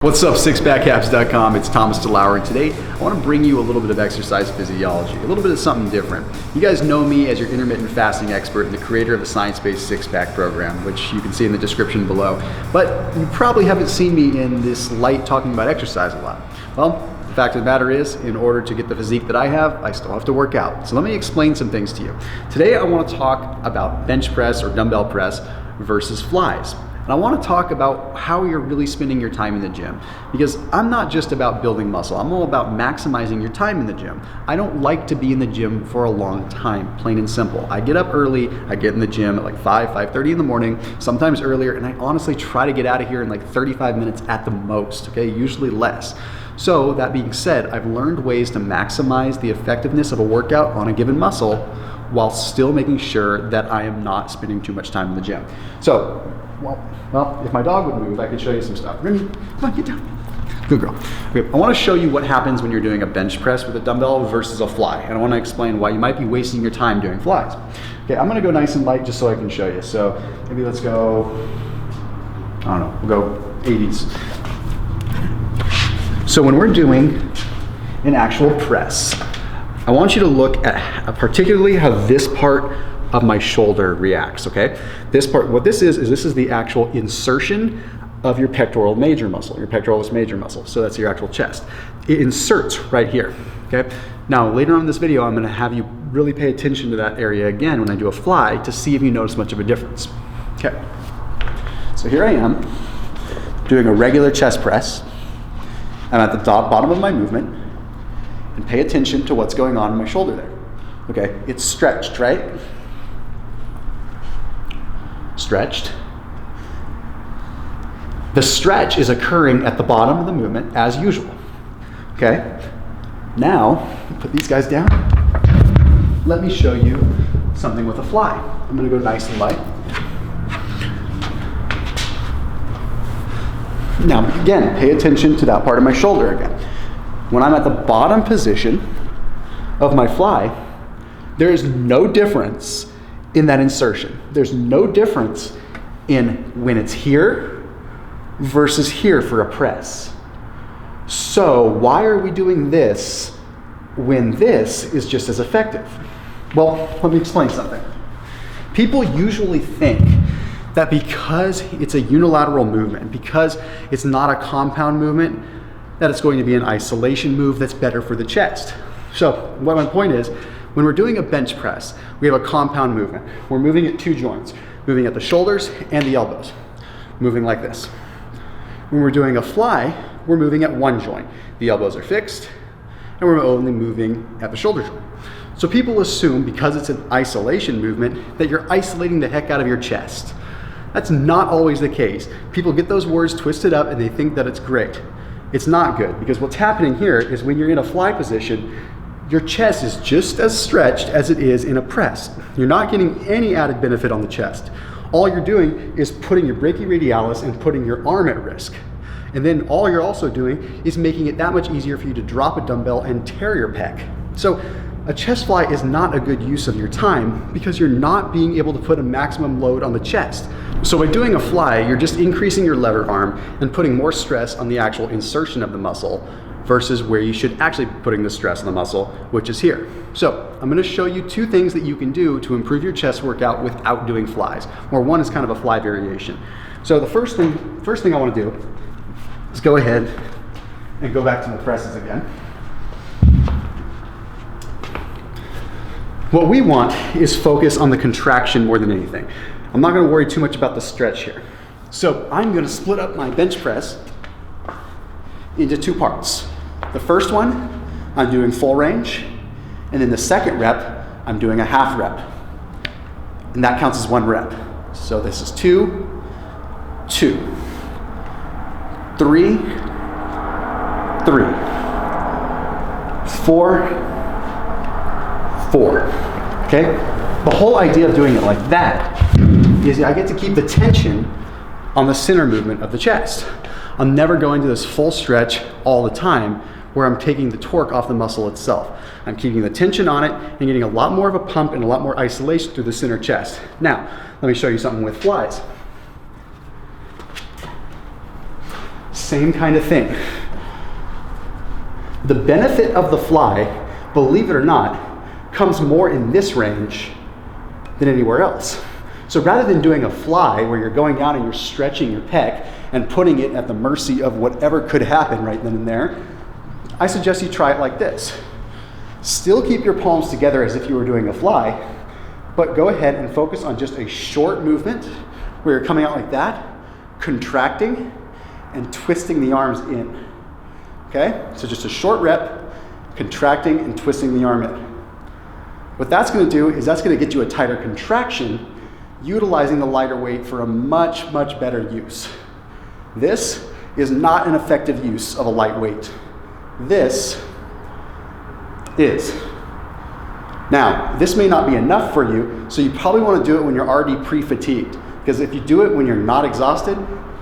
What's up, SixPackAbs.com? It's Thomas DeLauer, and today I want to bring you a little bit of exercise physiology, a little bit of something different. You guys know me as your intermittent fasting expert and the creator of the science-based six-pack program, which you can see in the description below. But you probably haven't seen me in this light talking about exercise a lot. Well, the fact of the matter is, in order to get the physique that I have, I still have to work out. So let me explain some things to you. Today I want to talk about bench press or dumbbell press versus flies. And I want to talk about how you're really spending your time in the gym, because I'm not just about building muscle, I'm all about maximizing your time in the gym. I don't like to be in the gym for a long time, plain and simple. I get up early, I get in the gym at like 5:30 in the morning, sometimes earlier, and I honestly try to get out of here in like 35 minutes at the most, okay, usually less. So that being said, I've learned ways to maximize the effectiveness of a workout on a given muscle while still making sure that I am not spending too much time in the gym. So, well, if my dog would move, I could show you some stuff. Remy, come on, get down. Good girl. Okay, I want to show you what happens when you're doing a bench press with a dumbbell versus a fly. And I want to explain why you might be wasting your time doing flies. Okay, I'm going to go nice and light just so I can show you. So maybe let's go, I don't know, we'll go 80s. So when we're doing an actual press, I want you to look at particularly how this part of my shoulder reacts, okay? This part, what this is the actual insertion of your pectoral major muscle, your pectoralis major muscle. So that's your actual chest. It inserts right here, okay? Now, later on in this video, I'm gonna have you really pay attention to that area again when I do a fly to see if you notice much of a difference. Okay, so here I am doing a regular chest press. I'm at the bottom of my movement, and pay attention to what's going on in my shoulder there. Okay, it's stretched, right? Stretched. The stretch is occurring at the bottom of the movement as usual. Okay, now put these guys down. Let me show you something with a fly. I'm gonna go nice and light. Now again, pay attention to that part of my shoulder again. When I'm at the bottom position of my fly, there is no difference in that insertion. There's no difference in when it's here versus here for a press. So why are we doing this when this is just as effective? Well, let me explain something. People usually think that because it's a unilateral movement, because it's not a compound movement, that it's going to be an isolation move that's better for the chest. So what my point is, when we're doing a bench press, we have a compound movement. We're moving at two joints, moving at the shoulders and the elbows, moving like this. When we're doing a fly, we're moving at one joint. The elbows are fixed, and we're only moving at the shoulder joint. So people assume because it's an isolation movement that you're isolating the heck out of your chest. That's not always the case. People get those words twisted up and they think that it's great. It's not good, because what's happening here is when you're in a fly position, your chest is just as stretched as it is in a press. You're not getting any added benefit on the chest. All you're doing is putting your brachioradialis and putting your arm at risk. And then all you're also doing is making it that much easier for you to drop a dumbbell and tear your pec. So a chest fly is not a good use of your time because you're not being able to put a maximum load on the chest. So by doing a fly, you're just increasing your lever arm and putting more stress on the actual insertion of the muscle versus where you should actually be putting the stress on the muscle, which is here. So I'm gonna show you two things that you can do to improve your chest workout without doing flies, or one is kind of a fly variation. So the first thing I wanna do is go ahead and go back to the presses again. What we want is focus on the contraction more than anything. I'm not gonna worry too much about the stretch here. So I'm gonna split up my bench press into two parts. The first one, I'm doing full range, and then the second rep, I'm doing a half rep. And that counts as one rep. So this is 2, 2, 3, 3, 4, 4, okay? The whole idea of doing it like that is I get to keep the tension on the center movement of the chest. I'm never going to this full stretch all the time where I'm taking the torque off the muscle itself. I'm keeping the tension on it and getting a lot more of a pump and a lot more isolation through the center chest. Now, let me show you something with flies. Same kind of thing. The benefit of the fly, believe it or not, comes more in this range than anywhere else. So rather than doing a fly where you're going down and you're stretching your pec and putting it at the mercy of whatever could happen right then and there, I suggest you try it like this. Still keep your palms together as if you were doing a fly, but go ahead and focus on just a short movement where you're coming out like that, contracting and twisting the arms in. Okay? So just a short rep, contracting and twisting the arm in. What that's going to do is that's going to get you a tighter contraction, utilizing the lighter weight for a much, much better use. This is not an effective use of a light weight. This is. Now, this may not be enough for you, so you probably want to do it when you're already pre-fatigued, because if you do it when you're not exhausted,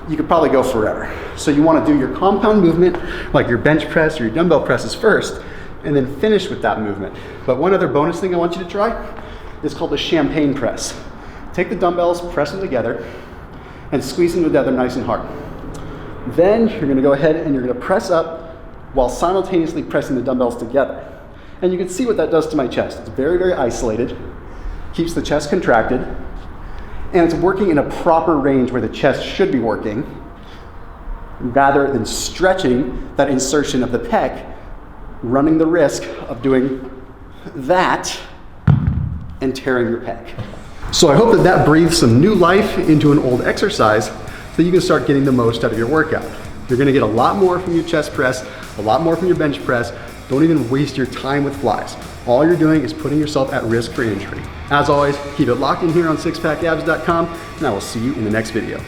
you could probably go forever. So you want to do your compound movement, like your bench press or your dumbbell presses first, and then finish with that movement. But one other bonus thing I want you to try is called the champagne press. Take the dumbbells, press them together, and squeeze them together nice and hard. Then you're going to go ahead and you're going to press up while simultaneously pressing the dumbbells together. And you can see what that does to my chest. It's very, very isolated, keeps the chest contracted, and it's working in a proper range where the chest should be working, rather than stretching that insertion of the pec, running the risk of doing that and tearing your pec. So I hope that that breathes some new life into an old exercise so you can start getting the most out of your workout. You're gonna get a lot more from your chest press, a lot more from your bench press. Don't even waste your time with flies. All you're doing is putting yourself at risk for injury. As always, keep it locked in here on SixPackAbs.com, and I will see you in the next video.